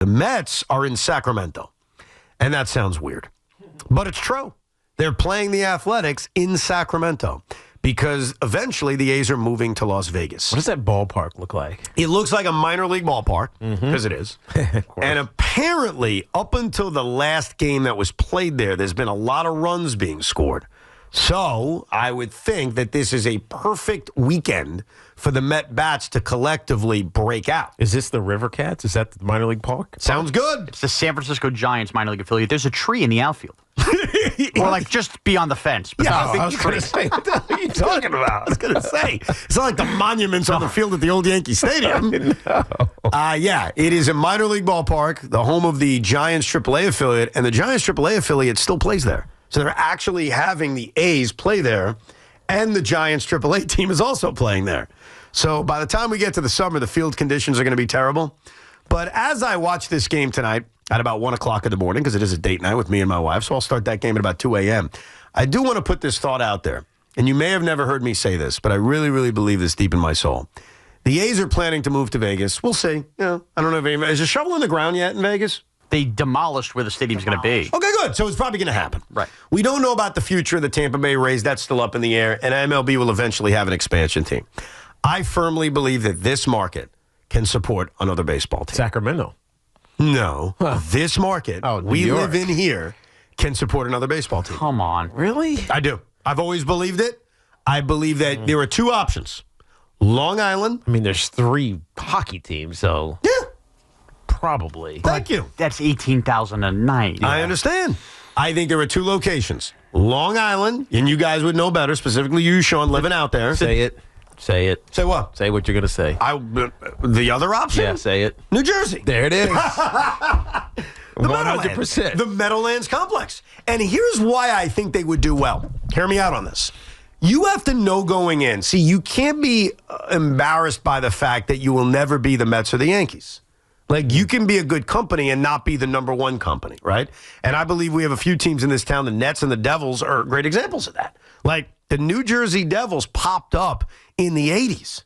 The Mets are in Sacramento. And that sounds weird. But it's true. They're playing the Athletics in Sacramento because eventually the A's are moving to Las Vegas. What does that ballpark look like? It looks like a minor league ballpark, because it is. And apparently, up until the last game that was played there's been a lot of runs being scored. So I would think that this is a perfect weekend for the Met bats to collectively break out. Is this the River Cats? Is that the minor league park? Sounds good. It's the San Francisco Giants minor league affiliate. There's a tree in the outfield. Or like just beyond the fence. But Yeah, not a I was big going to tree. say, what the hell are you talking about? I was going to say, it's not like the monuments on the field at the old Yankee Stadium. Yeah, it is a minor league ballpark, the home of the Giants AAA affiliate, and the Giants AAA affiliate still plays there. So they're actually having the A's play there, and the Giants AAA team is also playing there. So by the time we get to the summer, the field conditions are going to be terrible. But as I watch this game tonight at about 1 o'clock in the morning, because it is a date night with me and my wife, so I'll start that game at about 2 a.m., I do want to put this thought out there. And you may have never heard me say this, but I really, really believe this deep in my soul. The A's are planning to move to Vegas. We'll see. I don't know if anybody, is a shovel in the ground yet in Vegas? They demolished where the stadium's going to be. Okay, good. So it's probably going to happen. Right. We don't know about the future of the Tampa Bay Rays. That's still up in the air. And MLB will eventually have an expansion team. I firmly believe that this market can support another baseball team. Sacramento. No. This market we York. live in here can support another baseball team. Come on. Really? I do. I've always believed it. I believe that there are two options. Long Island. I mean, there's 3 hockey teams, so Yeah. probably. Thank you. That's 18,000 a night. I understand. I think there are 2 locations. Long Island, and you guys would know better, specifically you, Sean, living out there. Say it. Say it. Say what? Say what you're going to say. The other option? Yeah, say it. New Jersey. There it is. The 100%. The Meadowlands Complex. And here's why I think they would do well. Hear me out on this. You have to know going in. See, you can't be embarrassed by the fact that you will never be the Mets or the Yankees. Like, you can be a good company and not be the number one company, right? And I believe we have a few teams in this town. The Nets and the Devils are great examples of that. Like, the New Jersey Devils popped up in the 80s.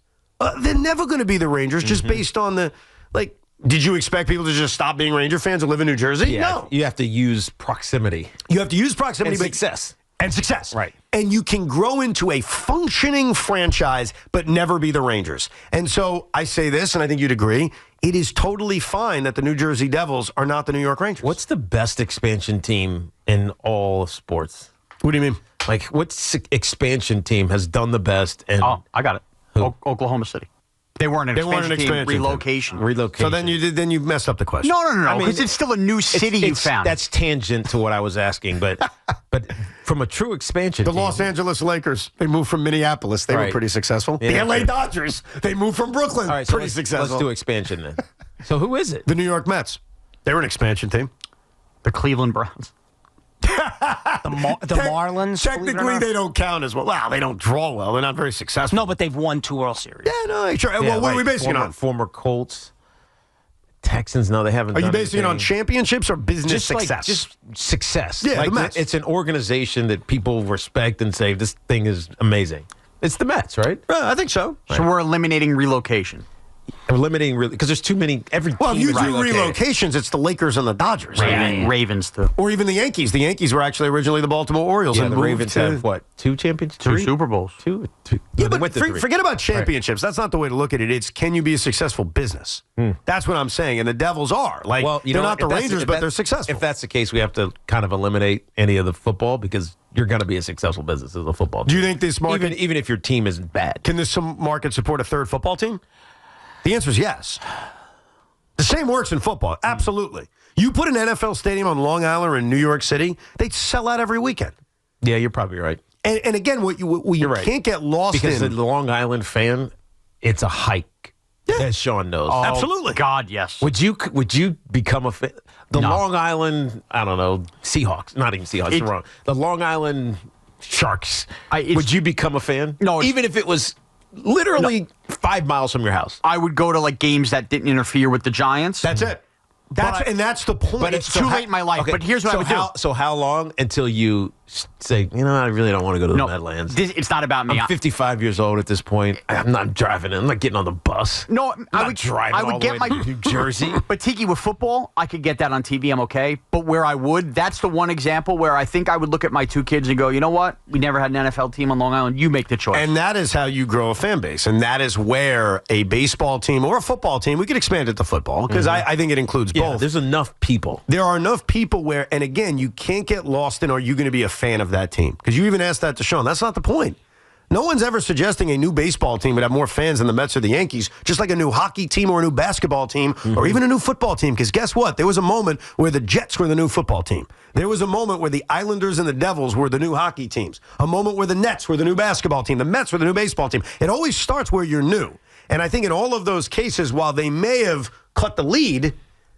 They're never going to be the Rangers just based on the, like, did you expect people to just stop being Ranger fans and live in New Jersey? Yeah, No. you have to use proximity. You have to use proximity. And success. And success. Right. And you can grow into a functioning franchise, but never be the Rangers. And so I say this, and I think you'd agree, it is totally fine that the New Jersey Devils are not the New York Rangers. What's the best expansion team in all sports? What do you mean? Like, what expansion team has done the best? And Oh, I got it. Oklahoma City. They weren't an expansion team. Relocation. Relocation. So then you messed up the question. No. Because it's still a new city you found. That's tangent to what I was asking, but from a true expansion The team, Los Angeles Lakers, they moved from Minneapolis. They were Right. pretty successful. Yeah. The LA Dodgers, they moved from Brooklyn. all right, so pretty let's successful. do expansion then. So who is it? The New York Mets. They were an expansion team. the Cleveland Browns. The Marlins. Technically, they don't count as well. Wow, they don't draw well. They're not very successful. No, but they've won 2 World Series. Yeah, no, sure. Yeah, Well, what are we like basing it on? Former Colts, Texans. No, they haven't. Are you done basing it on anything. championships or business Just success? just success. Yeah, like the Mets. it's an organization that people respect and say this thing is amazing. It's the Mets, right? I think so. So we're eliminating relocation. Limiting really because there's too many. Every Well, if team you is do relocated. relocations, it's the Lakers and the Dodgers. Ravens, too. Or even the Yankees. The Yankees were actually originally the Baltimore Orioles. Yeah, and the moved Ravens to- have what? 2 championships? 2 Super Bowls. Two. Yeah, No, they but went to 3. forget about championships. That's not the way to look at it. It's can you be a successful business? That's what I'm saying. And the Devils are. Like, Well, they're not the Rangers, but they're successful. If that's the case, we have to kind of eliminate any of the football because you're going to be a successful business as a football team. Do you think this market even if your team isn't bad? can this market support a third football team? The answer is yes. The same works in football. Absolutely. You put an NFL stadium on Long Island or in New York City, they'd sell out every weekend. Yeah, you're probably right. And again, what you right. can't get lost Because in. the Long Island fan, it's a hike, as Sean knows. Oh, Absolutely. God, yes. Would you become a fan? The No. Long Island, I don't know, Seahawks, not even Seahawks, you're wrong. The Long Island Sharks. Would you become a fan? No, it's- even if it was literally 5 miles from your house. I would go to like games that didn't interfere with the Giants. That's it. That's the point. It's too late in my life. Okay, But here's what I would do. So how long until you say, I really don't want to go to the No, Meadowlands. it's not about me. I'm 55 years old at this point. I'm not driving. I'm not getting on the bus. No, I would get my New Jersey. But Tiki, with football, I could get that on TV. I'm okay. But where I would, that's the one example where I think I would look at my 2 kids and go, you know what? We never had an NFL team on Long Island. You make the choice. And that is how you grow a fan base. And that is where a baseball team or a football team, we could expand it to football because I think it includes both. There's enough people. There are enough people where, and again, you can't get lost in, are you going to be a fan of that team? Because you even asked that to Sean. That's not the point. No one's ever suggesting a new baseball team would have more fans than the Mets or the Yankees, just like a new hockey team or a new basketball team or even a new football team. Because guess what? There was a moment where the Jets were the new football team. There was a moment where the Islanders and the Devils were the new hockey teams. A moment where the Nets were the new basketball team. The Mets were the new baseball team. It always starts where you're new. And I think in all of those cases, while they may have cut the lead,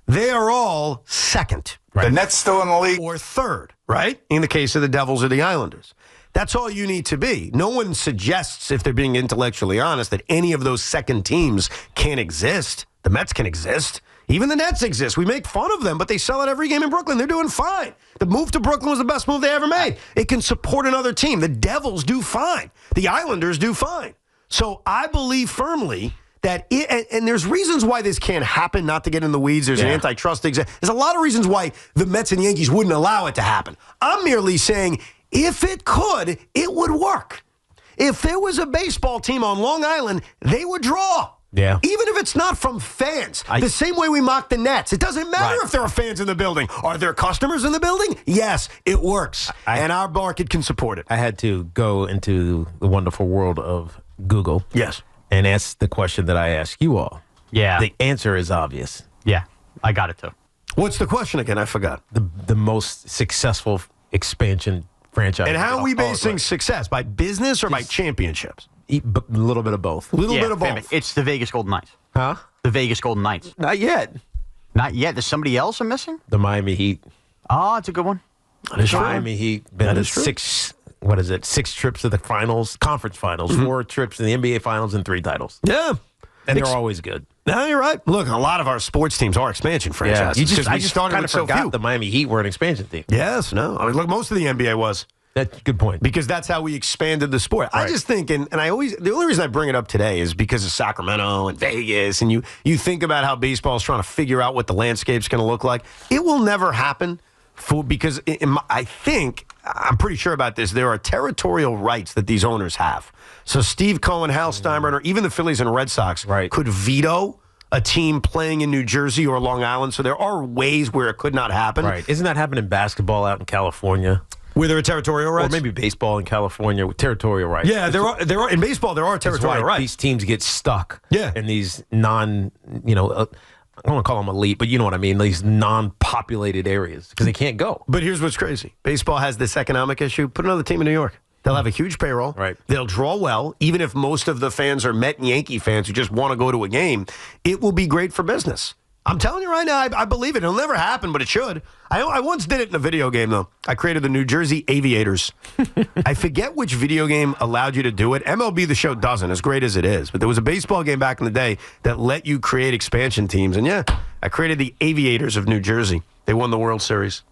they are all second. Right. The Nets still in the league. Or third, right? In the case of the Devils or the Islanders. That's all you need to be. No one suggests, if they're being intellectually honest, that any of those second teams can't exist. The Mets can exist. Even the Nets exist. We make fun of them, but they sell out every game in Brooklyn. They're doing fine. The move to Brooklyn was the best move they ever made. It can support another team. The Devils do fine. The Islanders do fine. So I believe firmly that and there's reasons why this can't happen, not to get in the weeds. There's an antitrust exam. There's a lot of reasons why the Mets and Yankees wouldn't allow it to happen. I'm merely saying if it could, it would work. If there was a baseball team on Long Island, they would draw. Yeah. Even if it's not from fans. The same way we mock the Nets. It doesn't matter if there are fans in the building. Are there customers in the building? Yes, it works. And our market can support it. I had to go into the wonderful world of Google. Yes. And ask the question that I ask you all. Yeah. The answer is obvious. Yeah, I got it too. What's the question again? I forgot. The most successful expansion franchise. And how are we basing success? By business or by championships? A little bit of both. A little bit of both. It's the Vegas Golden Knights. Huh? The Vegas Golden Knights. Not yet. Not yet. There's somebody else I'm missing? The Miami Heat. Oh, it's a good one. That is true. Miami Heat. Been to 6 trips to the finals, conference finals, 4 trips to the NBA finals, and 3 titles. Yeah. And they're always good. No, you're right. Look, a lot of our sports teams are expansion franchises. I just kind of forgot the Miami Heat were an expansion team. Yes, no. I mean, look, most of the NBA was. That's a good point. Because that's how we expanded the sport. Right. I just think, and the only reason I bring it up today is because of Sacramento and Vegas, and you think about how baseball is trying to figure out what the landscape's going to look like. It will never happen because I'm pretty sure about this, there are territorial rights that these owners have. So Steve Cohen, Hal Steinbrenner, even the Phillies and Red Sox could veto a team playing in New Jersey or Long Island. So there are ways where it could not happen. Right. Isn't that happening in basketball out in California? Where there are territorial rights? Or maybe baseball in California with territorial rights. Yeah, there are in baseball there are territorial rights. These teams get stuck in these I don't want to call them elite, but you know what I mean, these non-populated areas because they can't go. But here's what's crazy. Baseball has this economic issue. Put another team in New York. They'll have a huge payroll. Right. They'll draw well. Even if most of the fans are Met and Yankee fans who just want to go to a game, it will be great for business. I'm telling you right now, I believe it. It'll never happen, but it should. I once did it in a video game, though. I created the New Jersey Aviators. I forget which video game allowed you to do it. MLB The Show doesn't, as great as it is. But there was a baseball game back in the day that let you create expansion teams. And, I created the Aviators of New Jersey. They won the World Series.